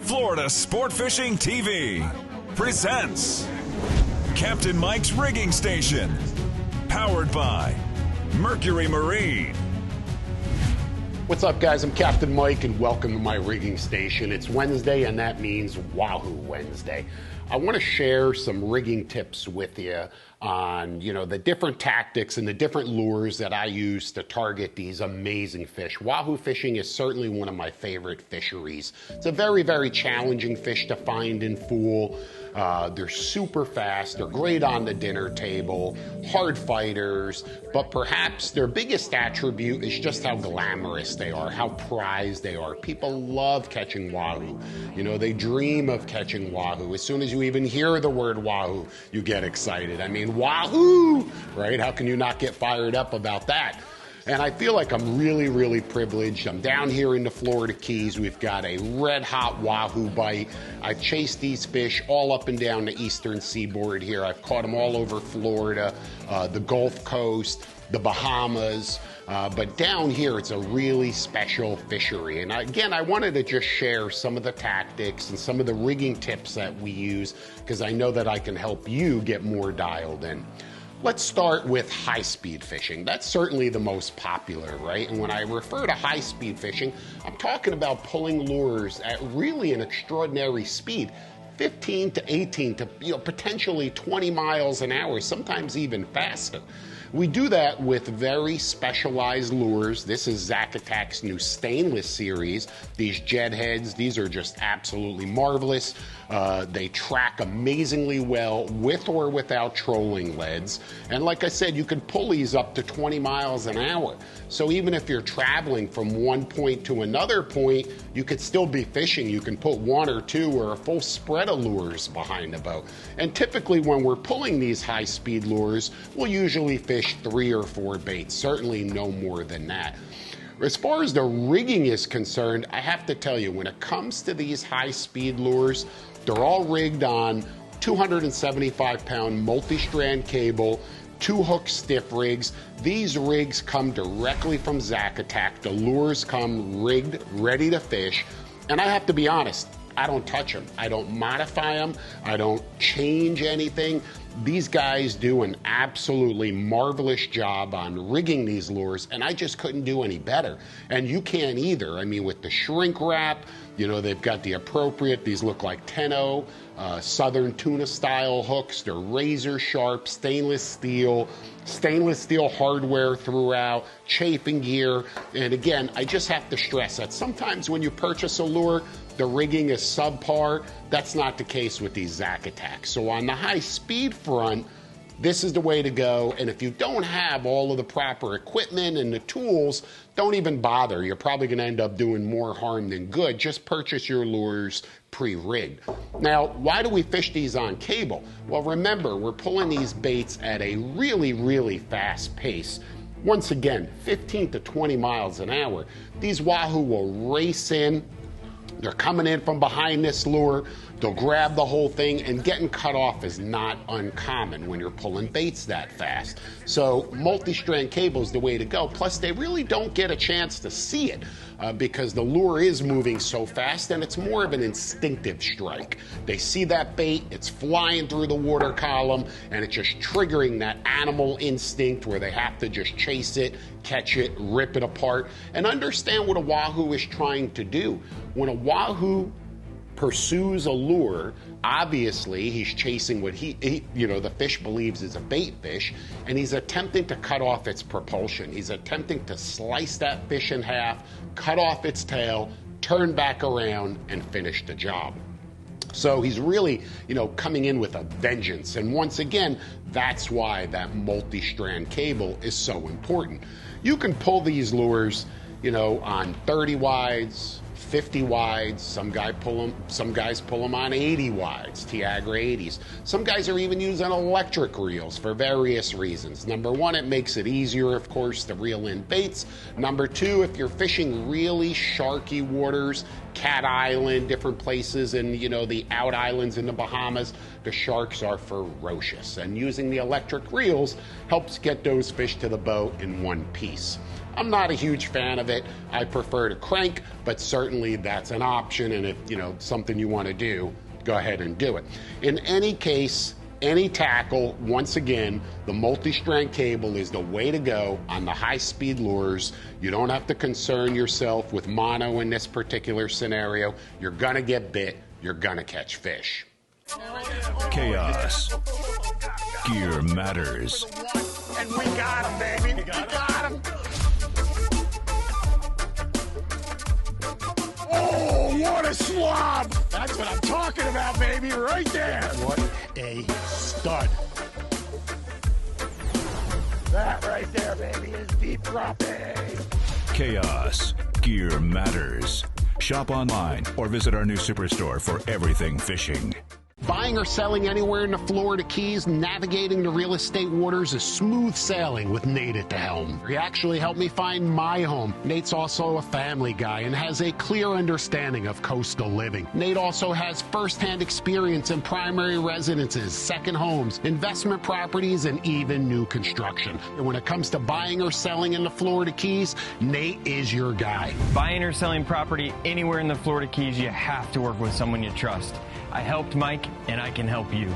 Florida Sport Fishing TV presents Captain Mike's Rigging Station, powered by Mercury Marine. What's up, guys? I'm Captain Mike, and welcome to my rigging station. It's Wednesday, and that means Wahoo Wednesday. I want to share some rigging tips with you on, the different tactics and the different lures that I use to target these amazing fish. Wahoo fishing is certainly one of my favorite fisheries. It's a very, very challenging fish to find and fool. They're super fast, they're great on the dinner table, hard fighters, but perhaps their biggest attribute is just how glamorous they are, how prized they are. People love catching wahoo. They dream of catching wahoo. As soon as you even hear the word wahoo, you get excited. I mean, wahoo, right? How can you not get fired up about that? And I feel like I'm really, really privileged. I'm down here in the Florida Keys. We've got a red-hot wahoo bite. I've chased these fish all up and down the eastern seaboard here. I've caught them all over Florida, the Gulf Coast, the Bahamas. But down here, it's a really special fishery. And again, I wanted to just share some of the tactics and some of the rigging tips that we use, because I know that I can help you get more dialed in. Let's start with high-speed fishing. That's certainly the most popular, right? And when I refer to high-speed fishing, I'm talking about pulling lures at really an extraordinary speed, 15 to 18 to potentially 20 miles an hour, sometimes even faster. We do that with very specialized lures. This is Zacatac's new stainless series. These jet heads, these are just absolutely marvelous. They track amazingly well with or without trolling leads. And like I said, you can pull these up to 20 miles an hour. So even if you're traveling from one point to another point, you could still be fishing. You can put one or two or a full spread of lures behind the boat. And typically when we're pulling these high-speed lures, we'll usually fish 3 or 4 baits, certainly no more than that. As far as the rigging is concerned, I have to tell you, when it comes to these high-speed lures, they're all rigged on 275-pound multi-strand cable, 2-hook stiff rigs. These rigs come directly from Zacatac. The lures come rigged, ready to fish. And I have to be honest, I don't touch them. I don't modify them. I don't change anything. These guys do an absolutely marvelous job on rigging these lures, and I just couldn't do any better. And you can't either. I mean, with the shrink wrap, they've got the appropriate, these look like 10-0, southern tuna style hooks. They're razor sharp, stainless steel hardware throughout, chafing gear. And again, I just have to stress that sometimes when you purchase a lure, the rigging is subpar. That's not the case with these Zacatacs. So on the high speed front, this is the way to go. And if you don't have all of the proper equipment and the tools, don't even bother. You're probably going to end up doing more harm than good. Just purchase your lures pre-rigged. Now, why do we fish these on cable? Well, remember, we're pulling these baits at a really, really fast pace. Once again, 15 to 20 miles an hour. These wahoo will race in. They're coming in from behind this lure. They'll grab the whole thing, and getting cut off is not uncommon when you're pulling baits that fast. So multi-strand cable is the way to go. Plus, they really don't get a chance to see it because the lure is moving so fast, and it's more of an instinctive strike. They see that bait, it's flying through the water column, and it's just triggering that animal instinct where they have to just chase it, catch it, rip it apart, and understand what a wahoo is trying to do. When a wahoo pursues a lure, obviously he's chasing what the fish believes is a bait fish, and he's attempting to cut off its propulsion. He's attempting to slice that fish in half, cut off its tail, turn back around, and finish the job. So he's really, coming in with a vengeance. And once again, that's why that multi-strand cable is so important. You can pull these lures, on 30 wides, 50 wides. Some guys pull them on 80 wides, Tiagra 80s. Some guys are even using electric reels for various reasons. Number one, it makes it easier, of course, to reel in baits. Number two, if you're fishing really sharky waters, Cat Island, different places, and the out islands in the Bahamas, the sharks are ferocious. And using the electric reels helps get those fish to the boat in one piece. I'm not a huge fan of it. I prefer to crank, but certainly that's an option, and if something you want to do, go ahead and do it. In any case, any tackle, once again, the multi-strand cable is the way to go on the high-speed lures. You don't have to concern yourself with mono in this particular scenario. You're gonna get bit, you're gonna catch fish. Chaos. Gear matters. And we got him, baby. We got him. Oh, what a slob! That's what I'm talking about, baby, right there. What a stud. That right there, baby, is deep dropping. Chaos. Gear matters. Shop online or visit our new superstore for everything fishing. Buying or selling anywhere in the Florida Keys, navigating the real estate waters is smooth sailing with Nate at the helm. He actually helped me find my home. Nate's also a family guy and has a clear understanding of coastal living. Nate also has first-hand experience in primary residences, second homes, investment properties, and even new construction. And when it comes to buying or selling in the Florida Keys, Nate is your guy. Buying or selling property anywhere in the Florida Keys, you have to work with someone you trust. I helped Mike, and I can help you.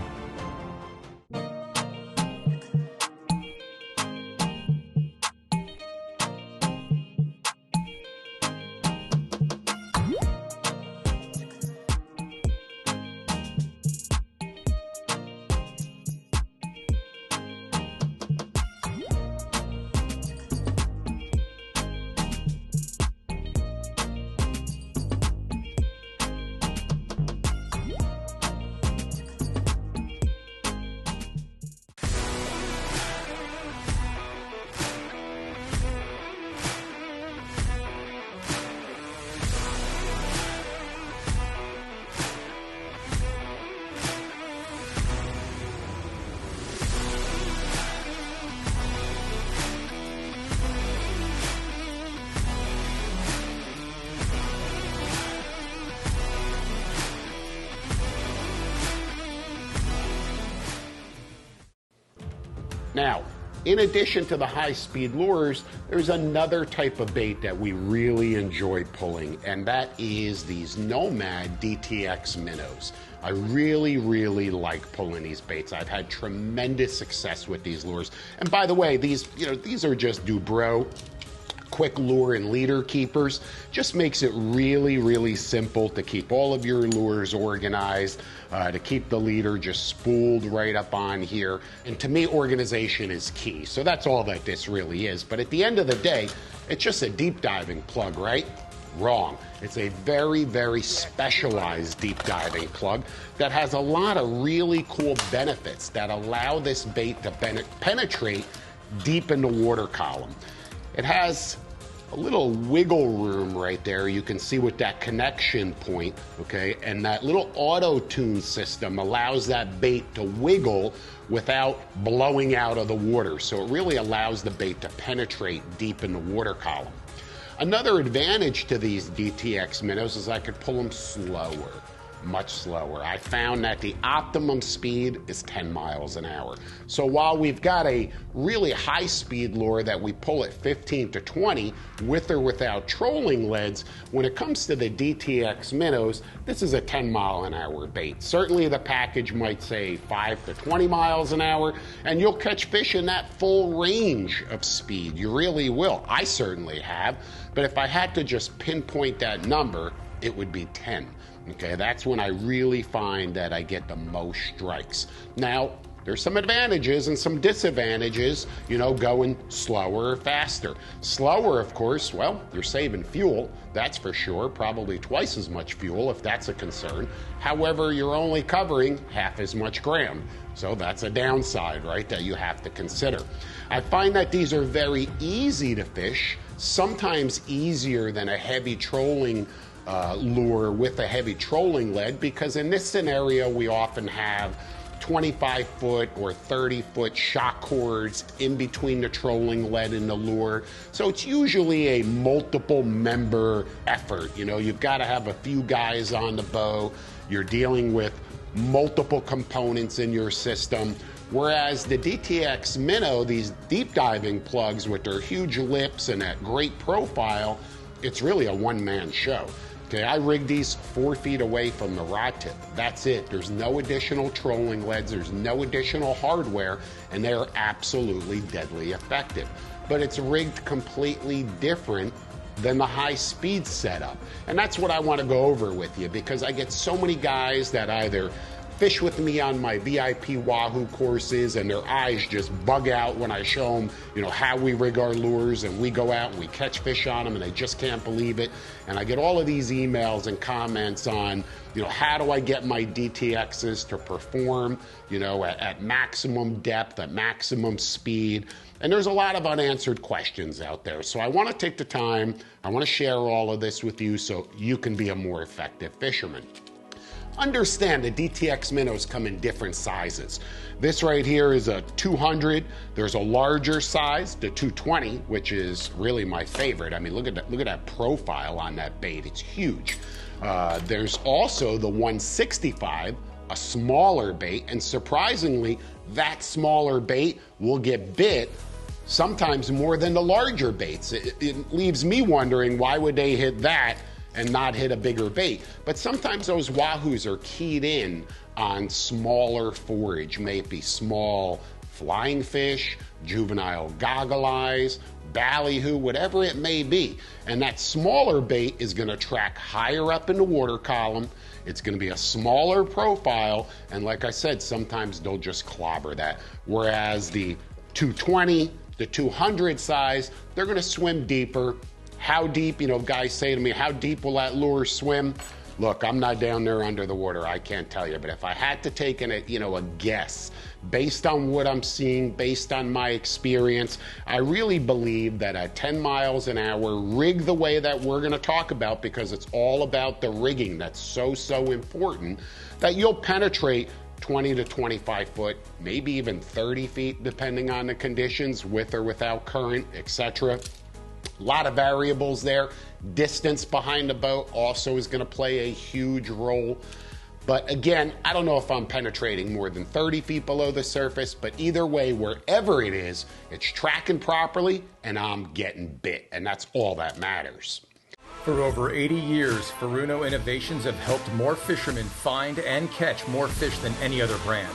Now, in addition to the high-speed lures, there's another type of bait that we really enjoy pulling, and that is these Nomad DTX minnows. I really, really like pulling these baits. I've had tremendous success with these lures. And by the way, these are just Dubrow quick lure and leader keepers. Just makes it really, really simple to keep all of your lures organized, to keep the leader just spooled right up on here. And to me, organization is key. So that's all that this really is. But at the end of the day, it's just a deep diving plug, right? Wrong. It's a very, very specialized deep diving plug that has a lot of really cool benefits that allow this bait to penetrate deep in the water column. It has a little wiggle room right there. You can see with that connection point, okay? And that little auto-tune system allows that bait to wiggle without blowing out of the water. So it really allows the bait to penetrate deep in the water column. Another advantage to these DTX minnows is I could pull them slower. Much slower. I found that the optimum speed is 10 miles an hour. So while we've got a really high speed lure that we pull at 15 to 20 with or without trolling leads, when it comes to the DTX minnows, this is a 10 mile an hour bait. Certainly the package might say 5 to 20 miles an hour, and you'll catch fish in that full range of speed. You really will. I certainly have, but if I had to just pinpoint that number, it would be 10. Okay, that's when I really find that I get the most strikes. Now, there's some advantages and some disadvantages, going slower or faster. Slower, of course, well, you're saving fuel, that's for sure, probably twice as much fuel if that's a concern. However, you're only covering half as much ground. So that's a downside, right, that you have to consider. I find that these are very easy to fish, sometimes easier than a heavy trolling lure with a heavy trolling lead, because in this scenario we often have 25-foot or 30-foot shock cords in between the trolling lead and the lure. So it's usually a multiple member effort. You've got to have a few guys on the bow. You're dealing with multiple components in your system. Whereas the DTX Minnow, these deep diving plugs with their huge lips and that great profile, it's really a one-man show. Okay, I rigged these 4 feet away from the rod tip. That's it. There's no additional trolling leads, there's no additional hardware, and they're absolutely deadly effective. But it's rigged completely different than the high-speed setup. And that's what I want to go over with you, because I get so many guys that either fish with me on my VIP Wahoo courses and their eyes just bug out when I show them, you know, how we rig our lures, and we go out and we catch fish on them and they just can't believe it. And I get all of these emails and comments on, you know, how do I get my DTXs to perform, you know, at maximum depth, at maximum speed. And there's a lot of unanswered questions out there. So I want to take the time, I want to share all of this with you so you can be a more effective fisherman. Understand the DTX minnows come in different sizes. This right here is a 200. There's a larger size, the 220, which is really my favorite. I mean, look at that profile on that bait. It's huge. There's also the 165, a smaller bait, and surprisingly, that smaller bait will get bit sometimes more than the larger baits. It leaves me wondering, why would they hit that and not hit a bigger bait? But sometimes those Wahoos are keyed in on smaller forage, maybe small flying fish, juvenile goggle eyes, ballyhoo, whatever it may be. And that smaller bait is gonna track higher up in the water column. It's gonna be a smaller profile, and like I said, sometimes they'll just clobber that. Whereas the 220, the 200 size, they're gonna swim deeper. How deep, you know, guys say to me, how deep will that lure swim? Look, I'm not down there under the water, I can't tell you, but if I had to take a guess, based on what I'm seeing, based on my experience, I really believe that at 10 miles an hour, rig the way that we're gonna talk about, because it's all about the rigging that's so important, that you'll penetrate 20 to 25 foot, maybe even 30 feet, depending on the conditions, with or without current, etc. A lot of variables there. Distance behind the boat also is going to play a huge role. But again, I don't know if I'm penetrating more than 30 feet below the surface, but either way, wherever it is, it's tracking properly and I'm getting bit, and that's all that matters. For over 80 years, Furuno Innovations have helped more fishermen find and catch more fish than any other brand.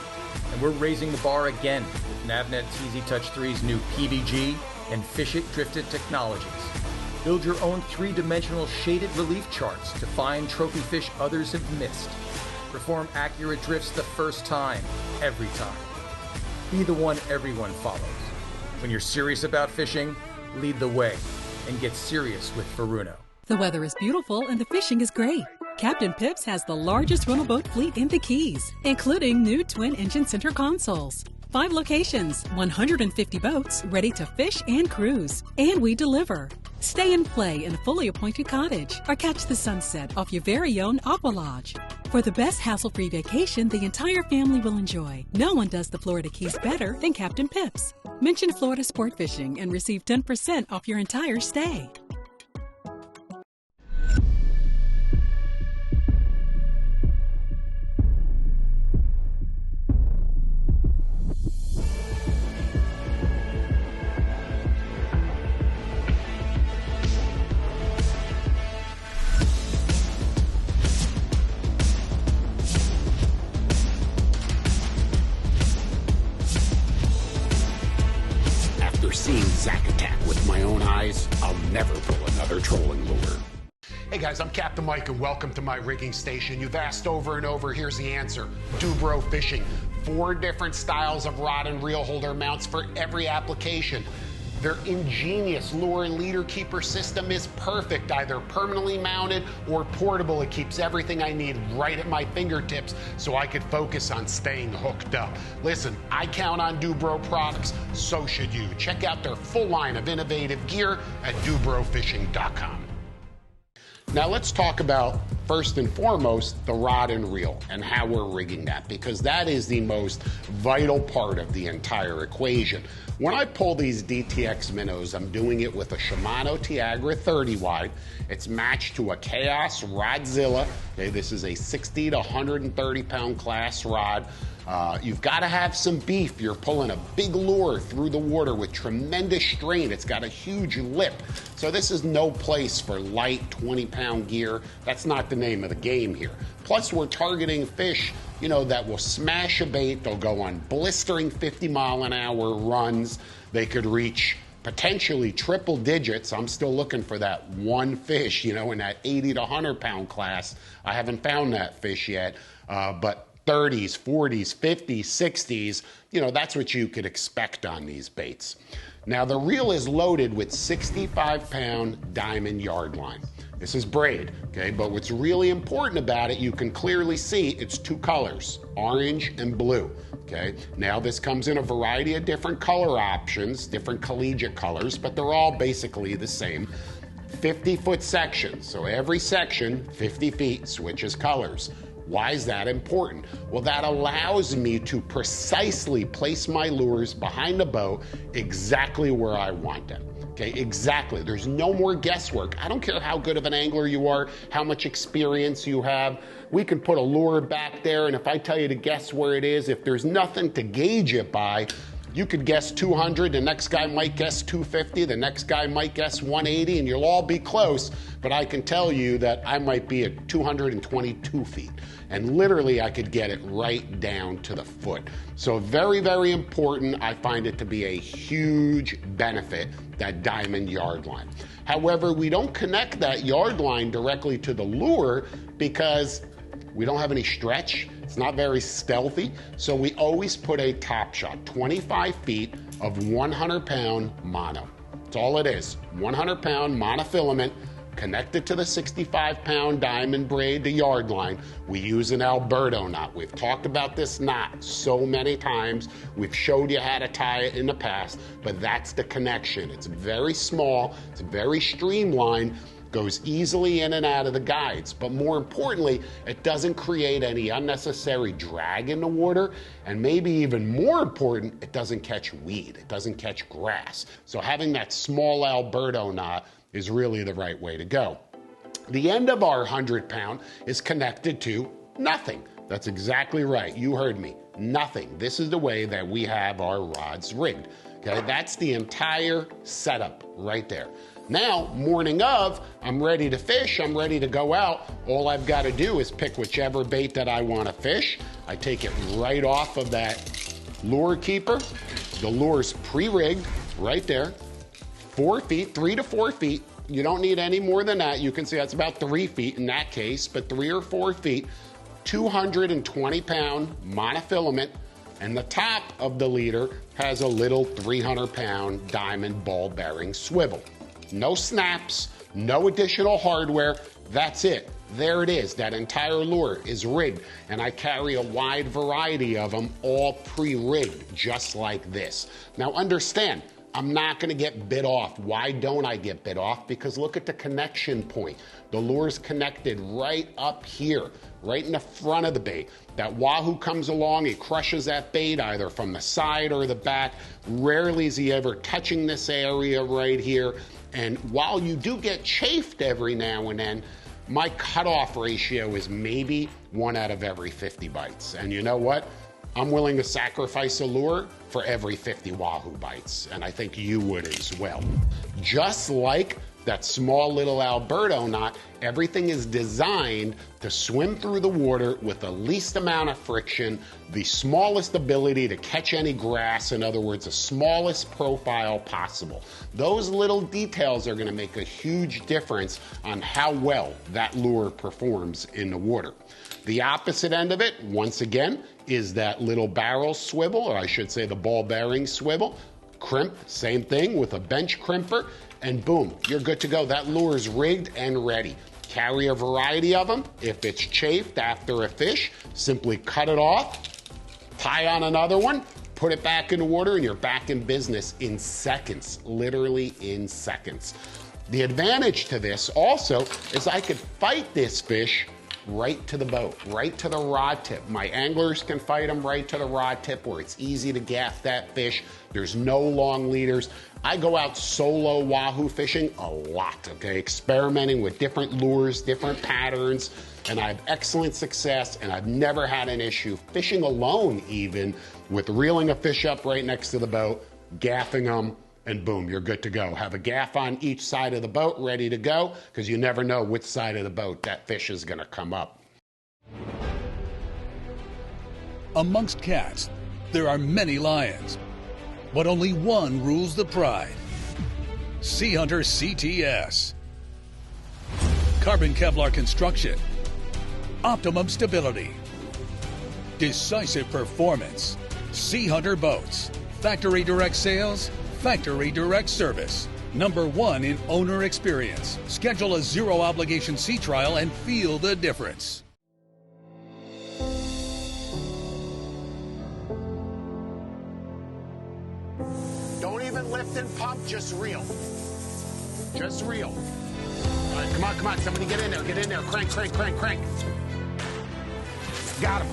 And we're raising the bar again with Navnet TZ Touch 3's new PVG and Fish It Drifted technologies. Build your own 3-dimensional shaded relief charts to find trophy fish others have missed. Perform accurate drifts the first time, every time. Be the one everyone follows. When you're serious about fishing, lead the way and get serious with Furuno. The weather is beautiful and the fishing is great. Captain Pips has the largest rental boat fleet in the Keys, including new twin-engine center consoles. 5 locations, 150 boats ready to fish and cruise. And we deliver. Stay and play in a fully appointed cottage or catch the sunset off your very own Aqua Lodge. For the best hassle-free vacation the entire family will enjoy, no one does the Florida Keys better than Captain Pips. Mention Florida Sport Fishing and receive 10% off your entire stay. Seeing Zack attack with my own eyes, I'll never pull another trolling lure. Hey guys, I'm Captain Mike and welcome to my rigging station. You've asked over and over, here's the answer. Dubro Fishing. 4 different styles of rod and reel holder mounts for every application. Their ingenious lure and leader keeper system is perfect, either permanently mounted or portable. It keeps everything I need right at my fingertips so I could focus on staying hooked up. Listen, I count on Dubro products, so should you. Check out their full line of innovative gear at dubrofishing.com. Now let's talk about First and foremost, the rod and reel and how we're rigging that, because that is the most vital part of the entire equation. When I pull these DTX minnows, I'm doing it with a Shimano Tiagra 30 wide. It's matched to a Chaos Rodzilla. Okay, this is a 60 to 130 pound class rod. You've got to have some beef. You're pulling a big lure through the water with tremendous strain. It's got a huge lip. So this is no place for light 20-pound gear. That's not the name of the game here. Plus, we're targeting fish, you know, that will smash a bait. They'll go on blistering 50-mile-an-hour runs. They could reach potentially triple digits. I'm still looking for that one fish, you know, in that 80 to 100-pound class. I haven't found that fish yet, but 30s, 40s, 50s, 60s, you know, that's what you could expect on these baits. Now, the reel is loaded with 65-pound diamond yard line. This is braid, okay? But what's really important about it, you can clearly see it's two colors, orange and blue, okay? Now, this comes in a variety of different color options, different collegiate colors, but they're all basically the same. 50-foot sections, so every section, 50 feet, switches colors. Why is that important? Well, that allows me to precisely place my lures behind the boat exactly where I want them. Okay, exactly. There's no more guesswork. I don't care how good of an angler you are, how much experience you have. We can put a lure back there, and if I tell you to guess where it is, if there's nothing to gauge it by, you could guess 200, the next guy might guess 250, the next guy might guess 180, and you'll all be close, but I can tell you that I might be at 222 feet. And literally, I could get it right down to the foot. So very, very important. I find it to be a huge benefit, that diamond yard line. However, we don't connect that yard line directly to the lure because we don't have any stretch. It's not very stealthy. So we always put a top shot, 25 feet of 100-pound mono. That's all it is, 100-pound monofilament, connected to the 65-pound diamond braid, the yard line. We use an Alberto knot. We've talked about this knot so many times. We've showed you how to tie it in the past, but that's the connection. It's very small, it's very streamlined, goes easily in and out of the guides. But more importantly, it doesn't create any unnecessary drag in the water. And maybe even more important, it doesn't catch weed. It doesn't catch grass. So having that small Alberto knot is really the right way to go. The end of our 100-pound is connected to nothing. That's exactly right. You heard me. Nothing. This is the way that we have our rods rigged. Okay, that's the entire setup right there. Now, morning of, I'm ready to fish, I'm ready to go out. All I've got to do is pick whichever bait that I want to fish. I take it right off of that lure keeper. The lure's pre-rigged right there. 4 feet, 3 to 4 feet. You don't need any more than that. You can see that's about 3 feet in that case, but 3 or 4 feet. 220-pound monofilament, and the top of the leader has a little 300-pound diamond ball bearing swivel. No snaps, no additional hardware. That's it. There it is. That entire lure is rigged, and I carry a wide variety of them, all pre-rigged, just like this. Now understand, I'm not going to get bit off. Why don't I get bit off? Because look at the connection point. The lure's connected right up here, right in the front of the bait. That Wahoo comes along, he crushes that bait either from the side or the back. Rarely is he ever touching this area right here. And while you do get chafed every now and then, my cutoff ratio is maybe 1 out of every 50 bites. And you know what? I'm willing to sacrifice a lure for every 50 Wahoo bites, and I think you would as well. Just like that small little Alberto knot, everything is designed to swim through the water with the least amount of friction, the smallest ability to catch any grass, in other words, the smallest profile possible. Those little details are going to make a huge difference on how well that lure performs in the water. The opposite end of it, once again, is that little barrel swivel, or I should say the ball bearing swivel. Crimp, same thing with a bench crimper, and boom, you're good to go. That lure is rigged and ready. Carry a variety of them. If it's chafed after a fish, simply cut it off, tie on another one, put it back in the water, and you're back in business in seconds, literally in seconds. The advantage to this also is I could fight this fish right to the boat, right to the rod tip. My anglers can fight them right to the rod tip where it's easy to gaff that fish. There's no long leaders. I go out solo wahoo fishing a lot, okay? Experimenting with different lures, different patterns, and I have excellent success, and I've never had an issue fishing alone even with reeling a fish up right next to the boat, gaffing them, and boom, you're good to go. Have a gaff on each side of the boat ready to go because you never know which side of the boat that fish is going to come up. Amongst cats, there are many lions, but only one rules the pride. SeaHunter CTS. Carbon Kevlar construction. Optimum stability. Decisive performance. SeaHunter boats. Factory direct sales. Factory direct service. #1 in owner experience. Schedule a zero obligation sea trial and feel the difference. Don't even lift and pump, just reel. Just reel. All right, come on, somebody get in there, crank. Got him.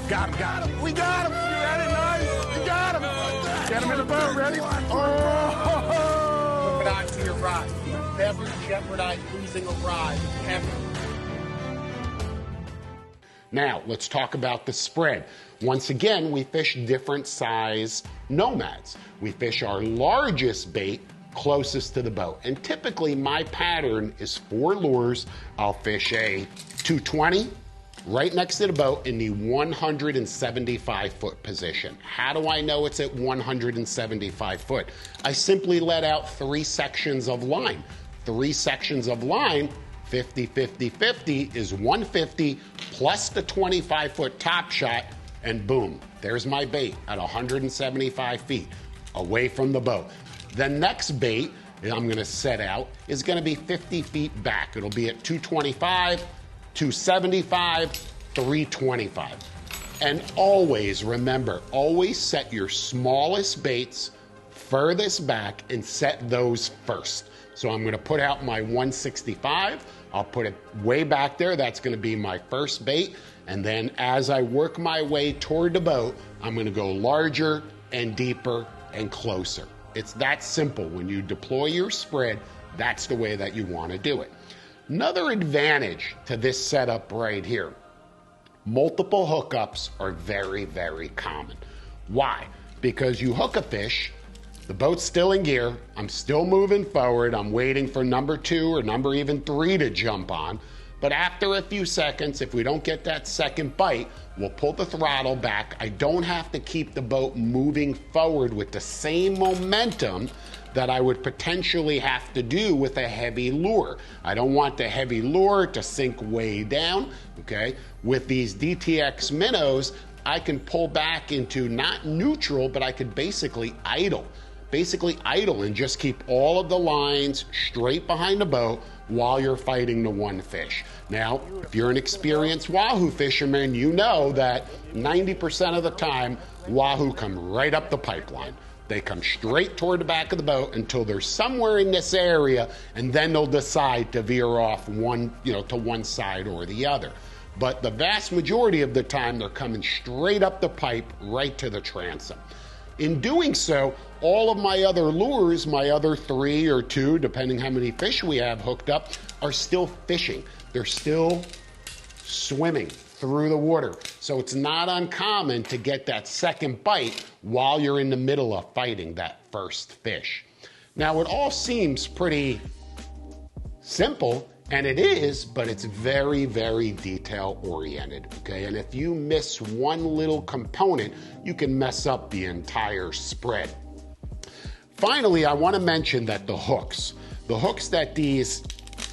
We got him. You ready, nice? You got him. Get him in the boat, ready? Oh! Flip it onto your rod. Never jeopardize losing a rod, ever. Now, let's talk about the spread. Once again, we fish different size nomads. We fish our largest bait closest to the boat. And typically, my pattern is 4 lures. I'll fish a 220, right next to the boat in the 175-foot position. How do I know it's at 175 foot? I simply let out 3 sections of line. 3 sections of line, 50, 50, 50 is 150 plus the 25-foot top shot, and boom, there's my bait at 175 feet away from the boat. The next bait I'm gonna set out is gonna be 50 feet back. It'll be at 225, 275, 325. And always, remember, always set your smallest baits furthest back and set those first. So I'm gonna put out my 165, I'll put it way back there, that's gonna be my first bait, and then as I work my way toward the boat, I'm gonna go larger and deeper and closer. It's that simple. When you deploy your spread, that's the way that you wanna do it. Another advantage to this setup right here, multiple hookups are very, very common. Why? Because you hook a fish, the boat's still in gear, I'm still moving forward, I'm waiting for number 2 or number even 3 to jump on, but after a few seconds, if we don't get that second bite, we'll pull the throttle back. I don't have to keep the boat moving forward with the same momentum that I would potentially have to do with a heavy lure. I don't want the heavy lure to sink way down, okay? With these DTX minnows, I can pull back into not neutral, but I could basically idle and just keep all of the lines straight behind the boat while you're fighting the one fish. Now, if you're an experienced wahoo fisherman, you know that 90% of the time, wahoo come right up the pipeline. They come straight toward the back of the boat until they're somewhere in this area, and then they'll decide to veer off to one side or the other. But the vast majority of the time, they're coming straight up the pipe, right to the transom. In doing so, all of my other lures, my other 3 or 2, depending how many fish we have hooked up, are still fishing. They're still swimming through the water. So it's not uncommon to get that second bite while you're in the middle of fighting that first fish. Now, it all seems pretty simple, and it is, but it's very, very detail-oriented, okay? And if you miss one little component, you can mess up the entire spread. Finally, I want to mention that the hooks that these,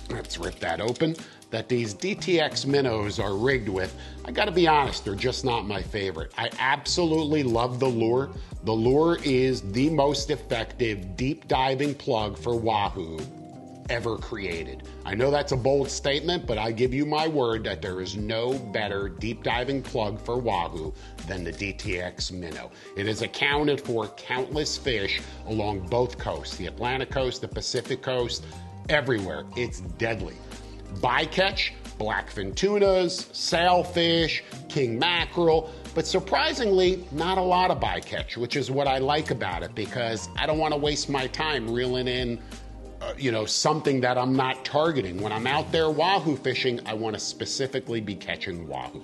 let's rip that open, that these DTX minnows are rigged with, I gotta be honest, they're just not my favorite. I absolutely love the lure. The lure is the most effective deep diving plug for wahoo ever created. I know that's a bold statement, but I give you my word that there is no better deep diving plug for wahoo than the DTX minnow. It has accounted for countless fish along both coasts, the Atlantic coast, the Pacific coast, everywhere. It's deadly. Bycatch, blackfin tunas, sailfish, king mackerel, but surprisingly, not a lot of bycatch, which is what I like about it, because I don't want to waste my time reeling in something that I'm not targeting. When I'm out there wahoo fishing, I want to specifically be catching wahoo.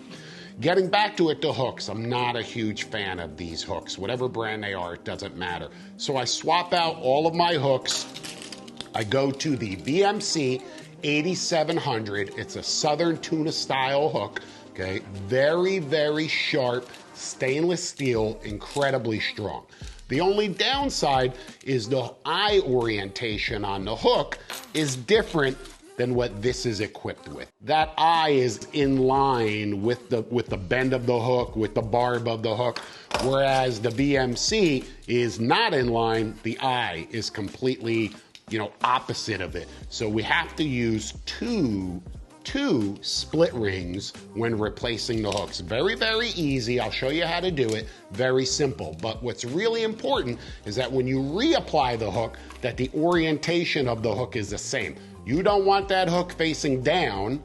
Getting back to it, the hooks. I'm not a huge fan of these hooks. Whatever brand they are, it doesn't matter. So I swap out all of my hooks. I go to the VMC 8700. It's a southern tuna style hook. Okay, very, very sharp, stainless steel, incredibly strong. The only downside is the eye orientation on the hook is different than what this is equipped with. That eye is in line with the bend of the hook, with the barb of the hook, whereas the BMC is not in line. The eye is completely, opposite of it. So we have to use two split rings when replacing the hooks. Very, very easy. I'll show you how to do it. Very simple. But what's really important is that when you reapply the hook, that the orientation of the hook is the same. You don't want that hook facing down,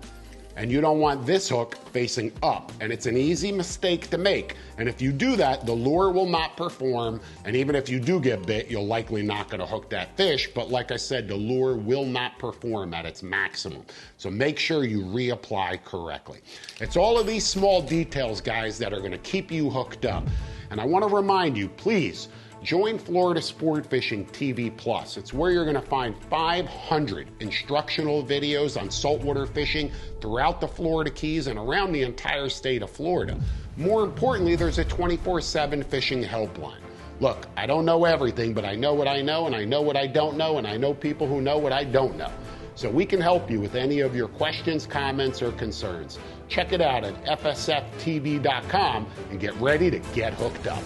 and you don't want this hook facing up. And it's an easy mistake to make. And if you do that, the lure will not perform. And even if you do get bit, you're likely not gonna hook that fish. But like I said, the lure will not perform at its maximum. So make sure you reapply correctly. It's all of these small details, guys, that are gonna keep you hooked up. And I wanna remind you, please, join Florida Sport Fishing TV Plus. It's where you're gonna find 500 instructional videos on saltwater fishing throughout the Florida Keys and around the entire state of Florida. More importantly, there's a 24/7 fishing helpline. Look, I don't know everything, but I know what I know, and I know what I don't know, and I know people who know what I don't know. So we can help you with any of your questions, comments, or concerns. Check it out at FSFTV.com and get ready to get hooked up.